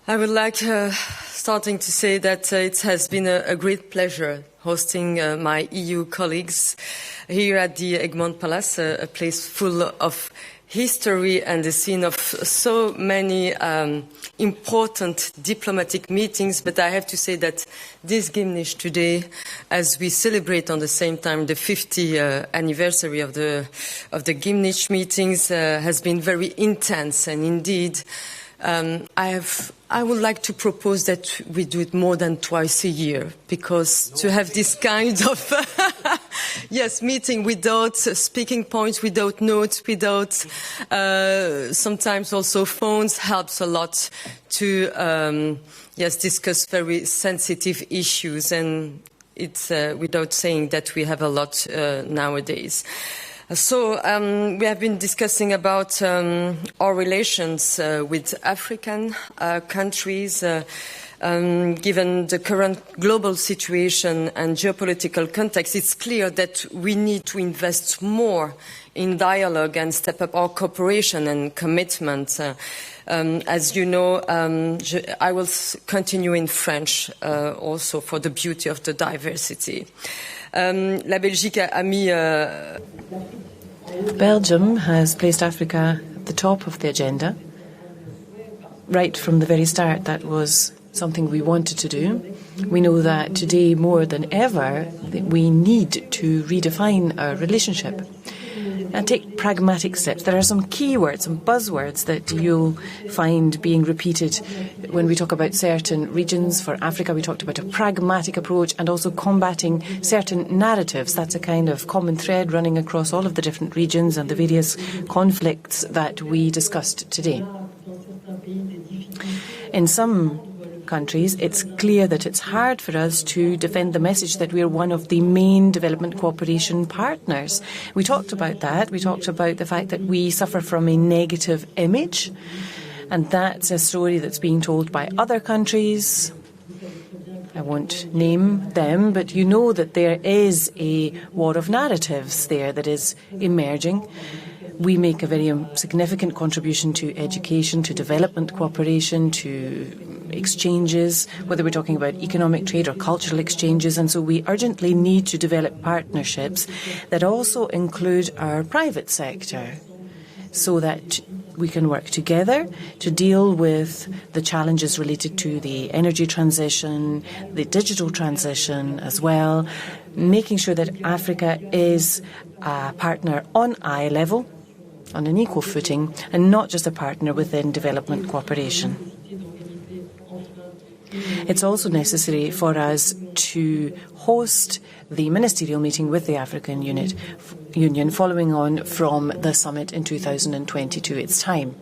I would like starting to say that it has been a great pleasure hosting my EU colleagues here at the Egmont Palace, a place full of history and the scene of so many important diplomatic meetings. But I have to say that this Gimnich today, as we celebrate on the same time the 50th anniversary of the Gimnich meetings, has been very intense. And indeed, I would like to propose that we do it more than twice a year, because to have this kind of meeting without speaking points, without notes, without sometimes also phones helps a lot to discuss very sensitive issues, and it's without saying that we have a lot nowadays. So we have been discussing about our relations with African countries. Given the current global situation and geopolitical context, it's clear that we need to invest more in dialogue and step up our cooperation and commitment. As you know, I will continue in French also for the beauty of the diversity. La Belgique a mis... Belgium has placed Africa at the top of the agenda. Right from the very start, that was something we wanted to do. We know that today, more than ever, that we need to redefine our relationship and take pragmatic steps. There are some keywords, some buzzwords that you'll find being repeated when we talk about certain regions. For Africa, we talked about a pragmatic approach and also combating certain narratives. That's a kind of common thread running across all of the different regions and the various conflicts that we discussed today. In some countries, it's clear that it's hard for us to defend the message that we are one of the main development cooperation partners. We talked about that. We talked about the fact that we suffer from a negative image, and that's a story that's being told by other countries. I won't name them, but you know that there is a war of narratives there that is emerging. We make a very significant contribution to education, to development cooperation, to exchanges, whether we're talking about economic trade or cultural exchanges, and so we urgently need to develop partnerships that also include our private sector so that we can work together to deal with the challenges related to the energy transition, the digital transition as well, making sure that Africa is a partner on eye level, on an equal footing, and not just a partner within development cooperation. It's also necessary for us to host the ministerial meeting with the African Union following on from the summit in 2022. It's time.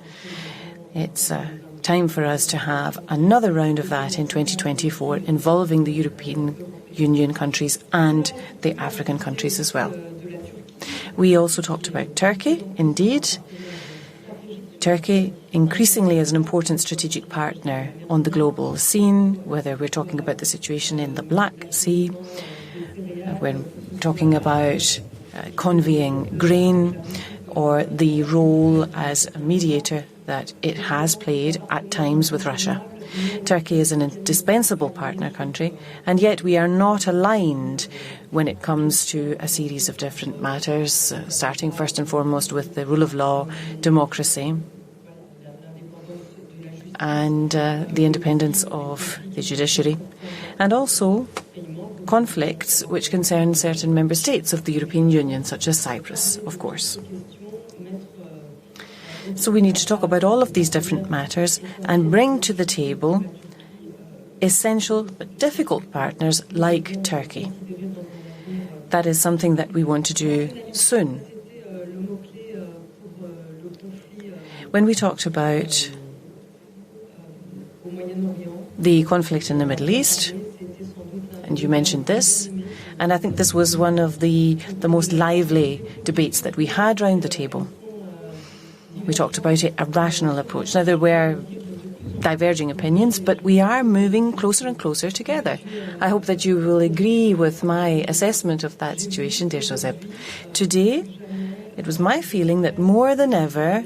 It's time for us to have another round of that in 2024 involving the European Union countries and the African countries as well. We also talked about Turkey, indeed. Turkey increasingly is an important strategic partner on the global scene, whether we're talking about the situation in the Black Sea, we're talking about conveying grain, or the role as a mediator that it has played at times with Russia. Turkey is an indispensable partner country, and yet we are not aligned when it comes to a series of different matters, starting first and foremost with the rule of law, democracy, and the independence of the judiciary, and also conflicts which concern certain member states of the European Union, such as Cyprus, of course. So we need to talk about all of these different matters and bring to the table essential but difficult partners like Turkey. That is something that we want to do soon. When we talked about the conflict in the Middle East, and you mentioned this, and I think this was one of the most lively debates that we had round the table. We talked about a rational approach. Now, there were diverging opinions, but we are moving closer and closer together. I hope that you will agree with my assessment of that situation, dear Josep. Today, it was my feeling that more than ever,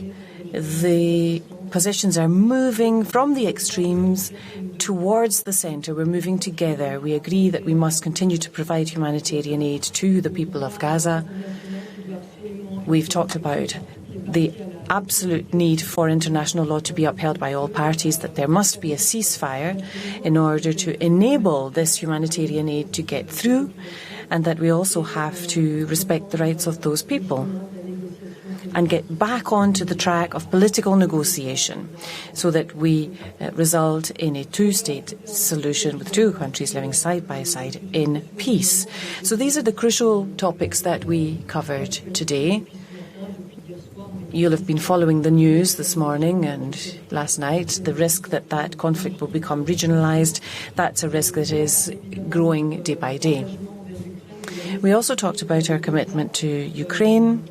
the positions are moving from the extremes towards the centre. We're moving together. We agree that we must continue to provide humanitarian aid to the people of Gaza. We've talked about the absolute need for international law to be upheld by all parties, that there must be a ceasefire in order to enable this humanitarian aid to get through, and that we also have to respect the rights of those people and get back onto the track of political negotiation so that we result in a two-state solution with two countries living side by side in peace. So these are the crucial topics that we covered today. You'll have been following the news this morning and last night. The risk that that conflict will become regionalised, that's a risk that is growing day by day. We also talked about our commitment to Ukraine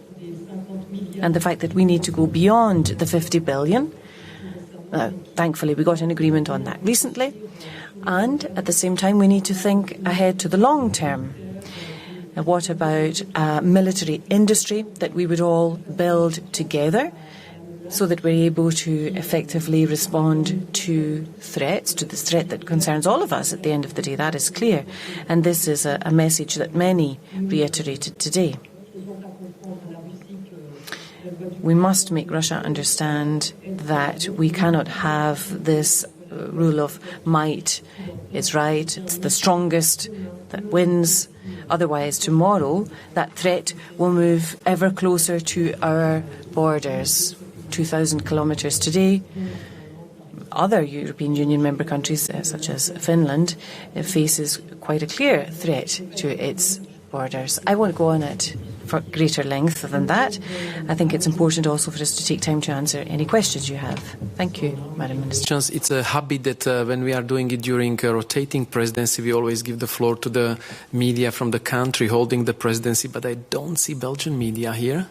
and the fact that we need to go beyond the 50 billion. Thankfully, we got an agreement on that recently. And at the same time, we need to think ahead to the long term. What about a military industry that we would all build together so that we're able to effectively respond to threats, to the threat that concerns all of us at the end of the day? That is clear. And this is a message that many reiterated today. We must make Russia understand that we cannot have this rule of might is right, it's the strongest that wins. Otherwise, tomorrow, that threat will move ever closer to our borders, 2,000 kilometres today. Other European Union member countries, such as Finland, faces quite a clear threat to its borders. I won't go on it for greater length than that. I think it's important also for us to take time to answer any questions you have. Thank you, Madam Minister. It's a habit that when we are doing it during a rotating presidency, we always give the floor to the media from the country holding the presidency, but I don't see Belgian media here.